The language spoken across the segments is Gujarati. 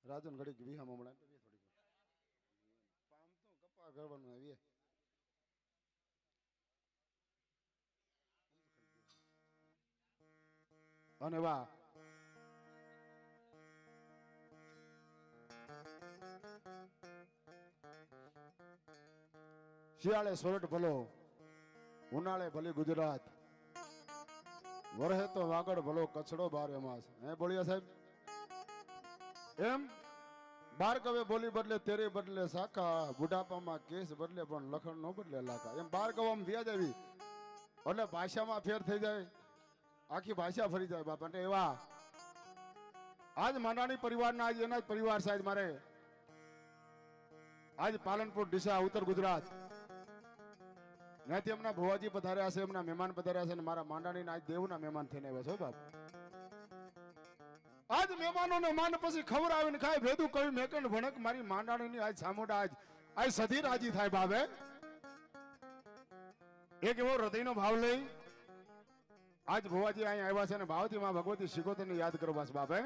રાજન ઘડી વિહા મમણા થોડી પામ તો કપા કરવાનું આવી અને વાહ શિયાળે સોરઠ ભલો ઉનાળે ભલી ગુજરાત વરહે તો વાગડ ભલો કચડો બારે માસ હે બોલિયા સાહેબ એમ બારકવે બોલી બદલે તેરી બદલે શાખા બુઢાપામાં કેસ બદલે પણ લખણ નો બદલે લાખા એમ બારકવામાં વ્યાજ આવી એટલે ભાષામાં ફેર થઈ જાય આખી ભાષા ફરી જાય બાપા એટલે એવા આજ માંડાણી પરિવારના આજ એના જ પરિવાર સાહેબ મારે આજ પાલનપુર ડીસા ઉત્તર ગુજરાત ત્યાંથી એમના ભુવાજી પધાર્યા છે એમના મહેમાન પધાર્યા છે અને મારા માંડાણીના આજ દેવના મહેમાન થઈને આવ્યા છો બાપ આજ મહેમાનોને માન પછી ખબર આવીને ખાય ભેદું કહ્યું મેકંડ ભણક મારી માંડાણીની આજ સામોડા આજ સધી રાજી થાય બાબે એક એવો હૃદયનો ભાવ લઈ આજ ભુવાજી અહીંયા આવ્યા છે અને ભાવથી માં ભગવતી શિકોતરને યાદ કરો બસ બાપે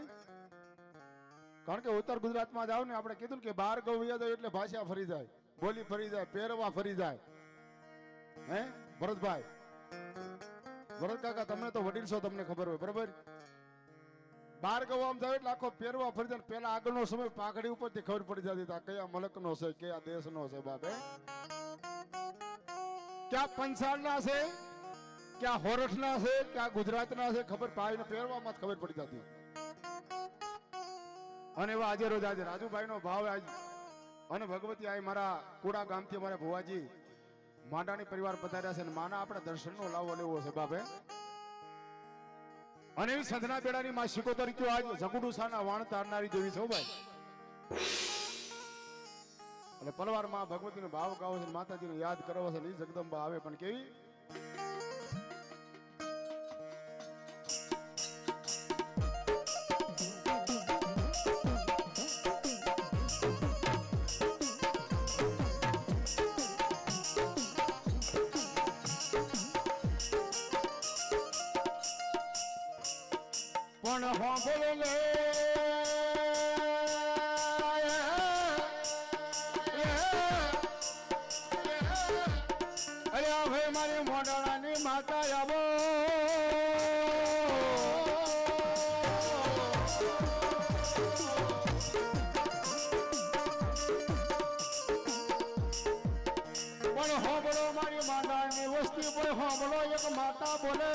કારણ કે ઉત્તર ગુજરાતમાં જાવ ને આપણે કીધું કે બાર ગૌ જાય એટલે ભાષા ફરી જાય બોલી ફરી જાય પહેરવા ફરી જાય હે ભરતભાઈ ભરત કાકા તમે તો વડીલ છો તમને ખબર હોય બરોબર બાર ગૌ આમ જાય એટલે આખો પહેરવા ફરી જાય પેલા આગળનો સમય પાઘડી ઉપરથી ખબર પડી જતી હતા કયા મલકનો છે કયા દેશનો છે બાપે ક્યાં પંચાળના છે ક્યાં હોરઠના છે ક્યાં ગુજરાતના છે ખબર પાઈને પહેરવામાં ખબર પડી જતી અને એવા આજે રોજ આજે રાજુભાઈ નો ભાવ આજ અને ભગવતી આ મારા કુડા ગામથી અમારા ભુવાજી માંડાણી પરિવાર પધાર્યા છે અને માના આપણે દર્શનનો લાવો લેવો છે બાપે અને એવી સંધના બેડાની માં શિકોતર કયો આજ જગુડુસાના વાણ તારનારી જેવી છે ભાઈ એટલે પલવાર માં ભગવતીનો ભાવ ગાવો છે માતાજીને યાદ કરવો છે એ જગદંબા આવે પણ કેવી પણ હોંભળ લે અરે ભાઈ મારી મોઢાણાની માતા આવો પણ હોંભળો મારી મોઢાની વસ્તી પણ હોંભળો એક માતા બોલે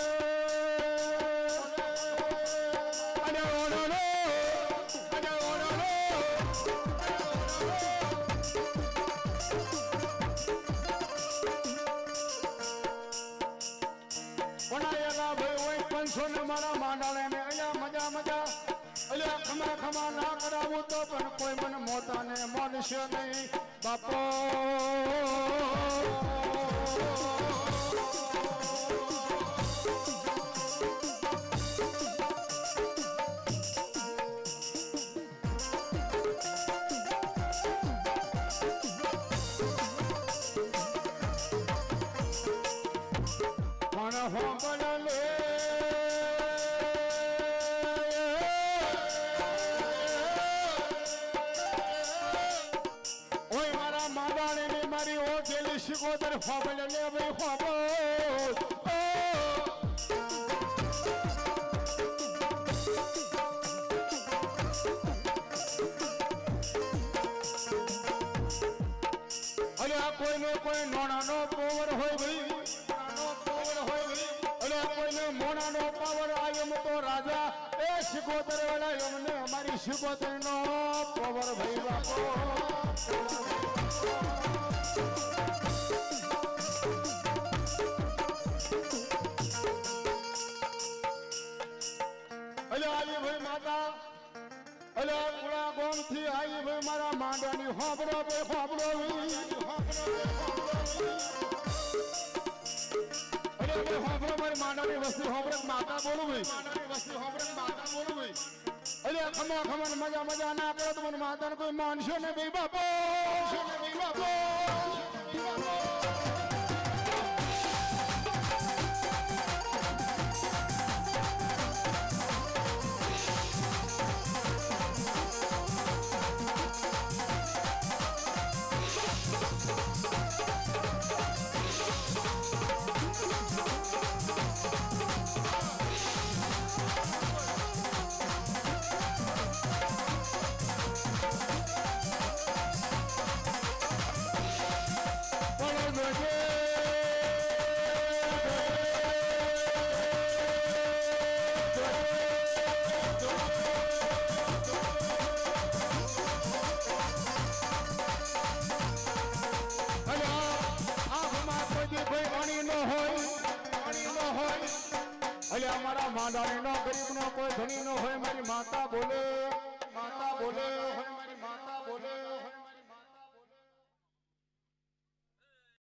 મારા માંડાળે ને અહીંયા મજા મજા અલ્યા ખમા ખમા ના કરાવું તો પણ કોઈ મને મોતા ને માનશે નહીં બાપો પણ હોંભળ લે મારી ઓકેલી શિકોતર ફોબલ લે ભાઈ ફોબો અલ્યા કોઈને કોઈ નોણાનો પાવર હોય ભાઈ અલ્યા કોઈને મોણાનો પાવર આયમ તો રાજા એ શિકોતર વાળા એમને અમારી શિકોતર નો પાવર ભાઈ બાપો અલ્યા ભાઈ માતા અલ્યા કુડા ગોમ થી આવી ભાઈ મારા માંડાની હોબળો બે હોબળો અલ્યા હોબળો મારી માંડાની વસ્તી હોબળો માતા બોલું ભાઈ માંડાની વસ્તી હોબળો માતા બોલું ભાઈ અલ્યા ખમા ખમા મજા મજા ના કરો તો મને માતાને કોઈ માનશો ને ભાઈ બાપો અમારા માંડાણી નો ગરીબ નો કોઈ ધણી નો હોય મારી માતા બોલે